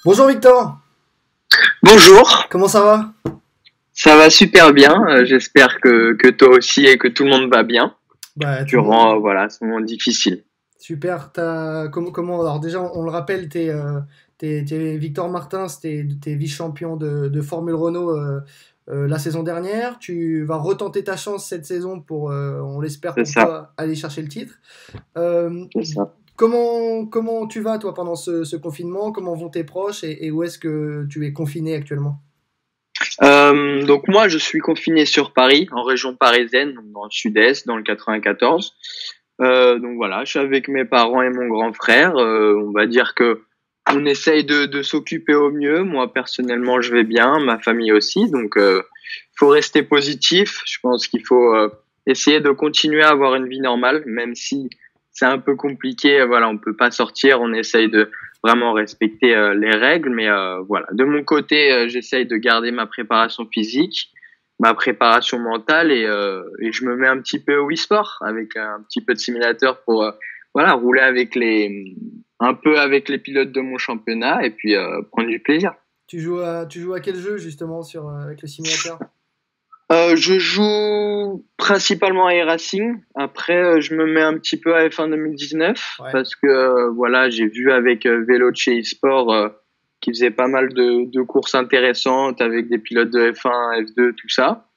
Bonjour Victor, Bonjour, comment ça va? ça va super bien. J'espère que toi aussi et que tout le monde va bien Bah tout le monde, durant voilà ce moment difficile. super. Alors déjà on le rappelle, t'es Victor Martins, t'es vice-champion de Formule Renault la saison dernière. Tu vas retenter ta chance cette saison pour, on l'espère C'est pour ça, toi, aller chercher le titre. Euh, c'est ça. comment tu vas toi pendant ce confinement? Comment vont tes proches et où est-ce que tu es confiné actuellement? Donc moi, je suis confiné sur Paris, en région parisienne, donc dans le sud-est, dans le 94. Donc voilà, je suis avec mes parents et mon grand frère. On va dire que on essaye de s'occuper au mieux. Moi personnellement, je vais bien, ma famille aussi. Donc faut rester positif. Je pense qu'il faut essayer de continuer à avoir une vie normale, même si c'est un peu compliqué. Voilà, on peut pas sortir. On essaye de vraiment respecter les règles, mais voilà. De mon côté, j'essaye de garder ma préparation physique, ma préparation mentale et je me mets un petit peu au e-sport avec un petit peu de simulateur pour voilà rouler avec les un peu avec les pilotes de mon championnat et puis prendre du plaisir. Tu joues à quel jeu justement avec le simulateur? Je joue principalement à iRacing. Après, je me mets un petit peu à F1 2019 Ouais. parce que voilà, j'ai vu avec Vélo de chez eSport qui faisait pas mal de courses intéressantes avec des pilotes de F1, F2, tout ça.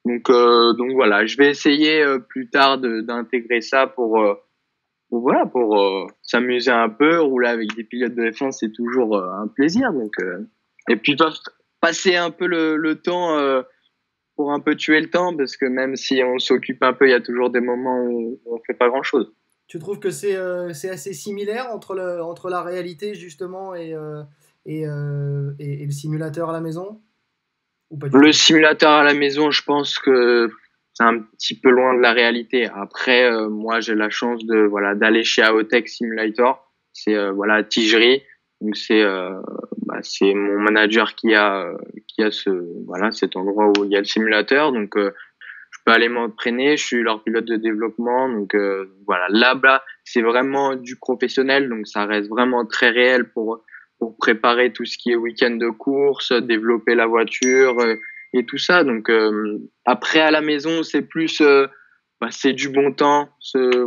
Donc voilà, je vais essayer plus tard d'intégrer ça pour voilà pour s'amuser un peu, rouler avec des pilotes de F1, c'est toujours un plaisir. Et puis passer un peu le temps. Pour un peu tuer le temps, parce que même si on s'occupe un peu, il y a toujours des moments où on fait pas grand-chose. Tu trouves que c'est assez similaire entre la réalité justement et le simulateur à la maison? Ou pas du Le tout? simulateur à la maison, je pense que c'est un petit peu loin de la réalité. Après, moi, j'ai la chance de voilà d'aller chez AOTech Simulator. C'est voilà Tigerie, donc c'est mon manager qui a ce voilà cet endroit où il y a le simulateur. Donc je peux aller m'entraîner. Je suis leur pilote de développement. Donc voilà, là-bas, c'est vraiment du professionnel. Donc ça reste vraiment très réel pour préparer tout ce qui est week-end de course, développer la voiture et tout ça. Donc après à la maison, c'est plus c'est du bon temps.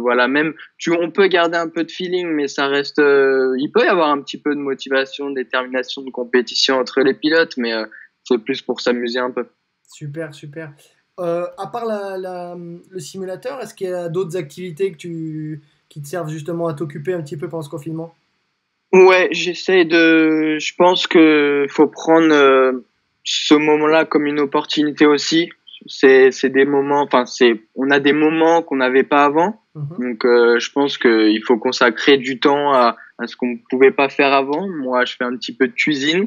Voilà, même on peut garder un peu de feeling, mais ça reste. Il peut y avoir un petit peu de motivation, de détermination, de compétition entre les pilotes, mais c'est plus pour s'amuser un peu. Super, super. À part le simulateur, est-ce qu'il y a d'autres activités qui te servent justement à t'occuper un petit peu pendant ce confinement? Ouais, j'essaie de. Je pense que faut prendre ce moment-là comme une opportunité aussi. C'est des moments. Enfin, on a des moments qu'on n'avait pas avant. Mhm. Donc, je pense qu'il faut consacrer du temps à ce qu'on ne pouvait pas faire avant. Moi, je fais un petit peu de cuisine.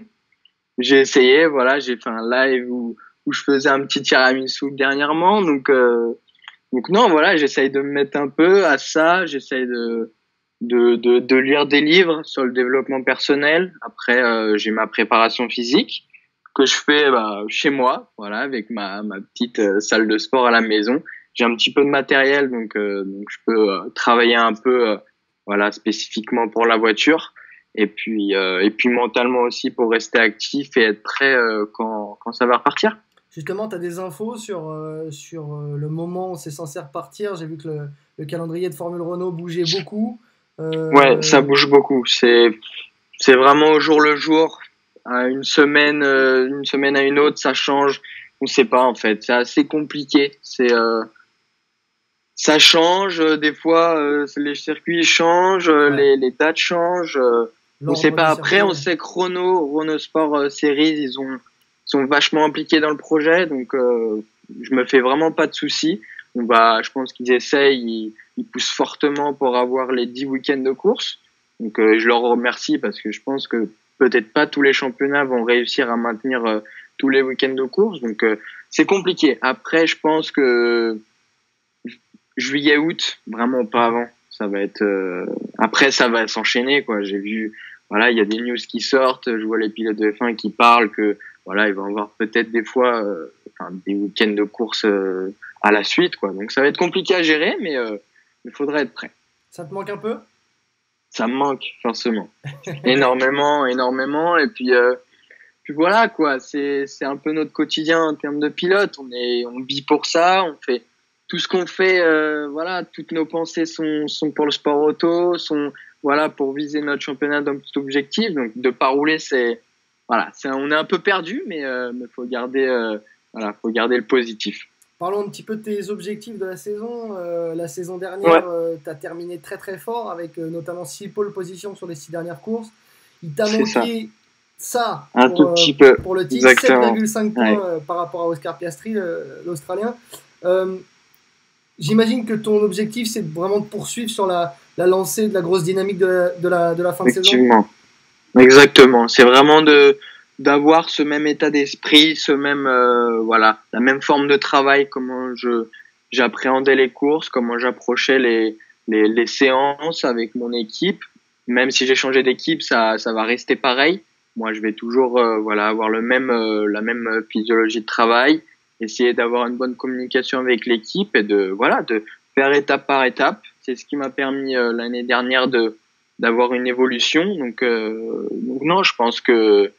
J'ai essayé. Voilà, j'ai fait un live où je faisais un petit tiramisu dernièrement. Donc non, voilà, j'essaye de me mettre un peu à ça. J'essaye de lire des livres sur le développement personnel. Après, j'ai ma préparation physique que je fais chez moi, voilà, avec ma petite salle de sport à la maison. J'ai un petit peu de matériel, donc je peux travailler un peu, voilà, spécifiquement pour la voiture. Et puis mentalement aussi pour rester actif et être prêt quand ça va repartir. Justement, tu as des infos sur le moment où c'est censé repartir. J'ai vu que le calendrier de Formule Renault bougeait beaucoup. Ouais, ça Euh, bouge beaucoup. C'est vraiment au jour le jour. À une semaine à une autre, ça change. On sait pas en fait. C'est assez compliqué. Ça change. Des fois, les circuits changent, ouais, les dates changent. On sait l'ordre pas. des Après, circuits. on sait que Renault Sport Series, sont vachement impliqués dans le projet. Donc, je me fais vraiment pas de soucis. Je pense qu'ils essayent, ils poussent fortement pour avoir les 10 week-ends de course. Donc, je leur remercie parce que je pense que peut-être pas tous les championnats vont réussir à maintenir tous les week-ends de course. Donc, c'est compliqué. Après, je pense que juillet, août, vraiment pas avant. Ça va être. Après, ça va s'enchaîner, quoi. J'ai vu, voilà, il y a des news qui sortent. Je vois les pilotes de F1 qui parlent que, voilà, ils vont avoir peut-être des fois, des week-ends de course à la suite, quoi. Donc, ça va être compliqué à gérer, mais il faudrait être prêt. Ça te manque un peu? Ça me manque forcément, énormément, énormément. Et puis voilà quoi, c'est un peu notre quotidien en termes de pilote. On vit pour ça, on fait tout ce qu'on fait. Voilà, toutes nos pensées sont pour le sport auto, sont voilà pour viser notre championnat dans tout objectif. Donc de pas rouler, on est un peu perdu, mais faut garder voilà, faut garder le positif. Parlons un petit peu de tes objectifs de la saison. La saison Ouais, dernière, tu as terminé très très fort avec notamment 6 pole positions sur les 6 dernières courses. Il t'a c'est ça, manqué ça un tout petit peu, pour le titre, exactement. 7,5 Ouais. points par rapport à Oscar Piastri, l'Australien. Euh, J'imagine que ton objectif, c'est vraiment de poursuivre sur la lancée de la grosse dynamique de la fin de saison. Effectivement, exactement. C'est vraiment de d'avoir ce même état d'esprit, ce même voilà, la même forme de travail, comment je j'appréhendais les courses, comment j'approchais les séances avec mon équipe. Même si j'ai changé d'équipe, ça va rester pareil. Moi, je vais toujours voilà avoir le même la même physiologie de travail, essayer d'avoir une bonne communication avec l'équipe et de voilà de faire étape par étape. C'est ce qui m'a permis l'année dernière de d'avoir une évolution. Donc non, je pense que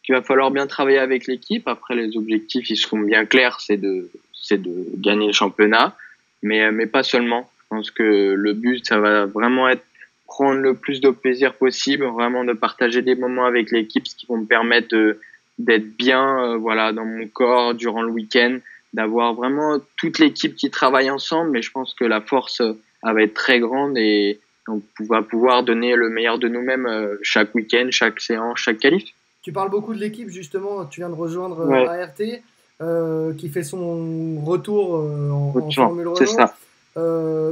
qu'il va falloir bien travailler avec l'équipe. Après, les objectifs, ils seront bien clairs, c'est de gagner le championnat, mais pas seulement. Je pense que le but, ça va vraiment être prendre le plus de plaisir possible, vraiment de partager des moments avec l'équipe, ce qui vont me permettre d'être bien, voilà, dans mon corps durant le week-end, d'avoir vraiment toute l'équipe qui travaille ensemble. Mais je pense que la force, elle va être très grande et on va pouvoir donner le meilleur de nous-mêmes chaque week-end, chaque séance, chaque qualif. Tu parles beaucoup de l'équipe, justement. Tu viens de rejoindre Ouais, ART, qui fait son retour en autant, Formule c'est Renault. ça.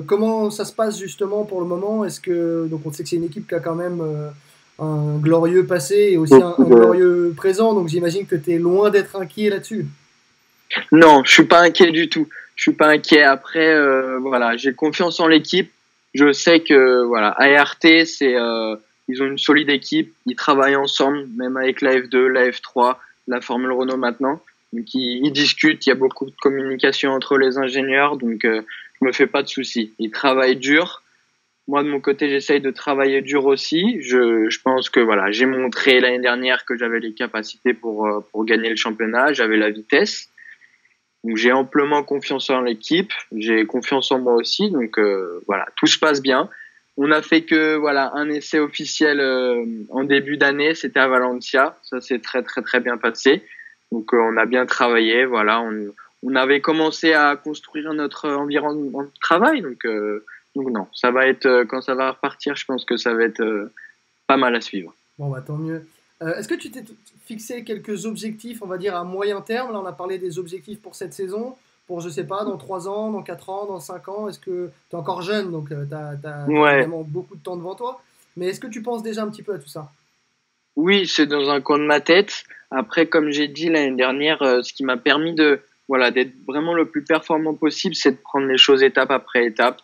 Comment ça se passe justement pour le moment? Est-ce que donc on sait que c'est une équipe qui a quand même un glorieux passé et aussi Beaucoup un de... glorieux présent, donc j'imagine que tu es loin d'être inquiet là-dessus. Non, je suis pas inquiet du tout. Je suis pas inquiet. Après, voilà, j'ai confiance en l'équipe. Je sais que voilà, ART, ils ont une solide équipe. Ils travaillent ensemble, même avec la F2, la F3, la Formule Renault maintenant. Donc ils discutent. Il y a beaucoup de communication entre les ingénieurs. Donc je me fais pas de soucis. Ils travaillent dur. Moi, de mon côté, j'essaye de travailler dur aussi. Je pense que voilà, j'ai montré l'année dernière que j'avais les capacités pour gagner le championnat. J'avais la vitesse. Donc j'ai amplement confiance en l'équipe, j'ai confiance en moi aussi, donc voilà, tout se passe bien. On a fait que voilà un essai officiel en début d'année, c'était à Valencia, ça s'est très très très bien passé. Donc on a bien travaillé, voilà, on avait commencé à construire notre environnement de travail, donc non, ça va être quand ça va repartir, je pense que ça va être pas mal à suivre. Bon, bah tant mieux. Est-ce que tu t'es fixé quelques objectifs, on va dire, à moyen terme? Là, on a parlé des objectifs pour cette saison, pour, je sais pas, dans 3 ans, dans 4 ans, dans 5 ans. Est-ce que tu es encore jeune, donc tu as Ouais, évidemment beaucoup de temps devant toi. Mais est-ce que tu penses déjà un petit peu à tout ça? oui, c'est dans un coin de ma tête. Après, comme j'ai dit l'année dernière, ce qui m'a permis de, voilà, d'être vraiment le plus performant possible, c'est de prendre les choses étape après étape,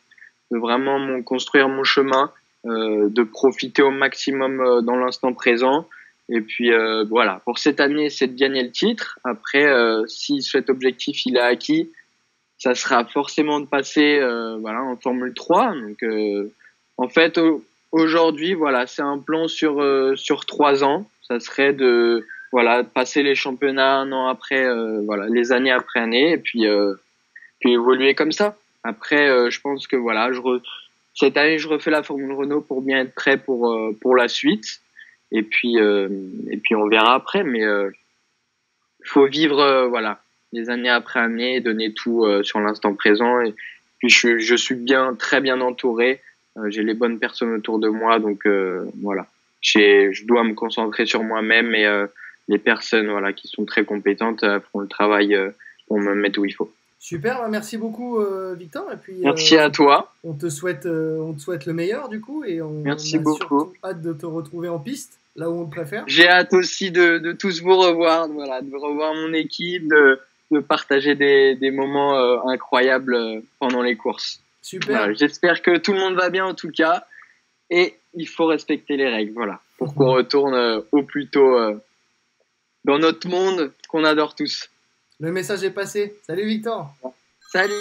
de vraiment construire mon chemin, de profiter au maximum dans l'instant présent. Et puis voilà, pour cette année, c'est de gagner le titre. Après, si cet objectif il est acquis, ça sera forcément de passer voilà en Formule 3. Donc en fait aujourd'hui voilà c'est un plan sur 3 ans. Ça serait de voilà de passer les championnats un an après voilà les années après année et puis évoluer comme ça. Après je pense que voilà cette année je refais la Formule Renault pour bien être prêt pour la suite et puis on verra après mais faut vivre voilà les années après année, donner tout sur l'instant présent. Et puis je suis bien très bien entouré. J'ai les bonnes personnes autour de moi, donc voilà. Je dois me concentrer sur moi-même et les personnes voilà qui sont très compétentes font le travail pour me mettre où il faut. Super, bah, merci beaucoup Victor. Et puis Merci à toi. on te souhaite le meilleur du coup et on Merci a beaucoup. surtout hâte de te retrouver en piste, là où on te préfère. J'ai hâte aussi de tous vous revoir, voilà, de revoir mon équipe, de partager des moments incroyables pendant les courses. Voilà, Super. j'espère que tout le monde va bien en tout cas et il faut respecter les règles, voilà, pour qu'on retourne au plus tôt dans notre monde qu'on adore tous. Le message est passé. Salut Victor. Salut!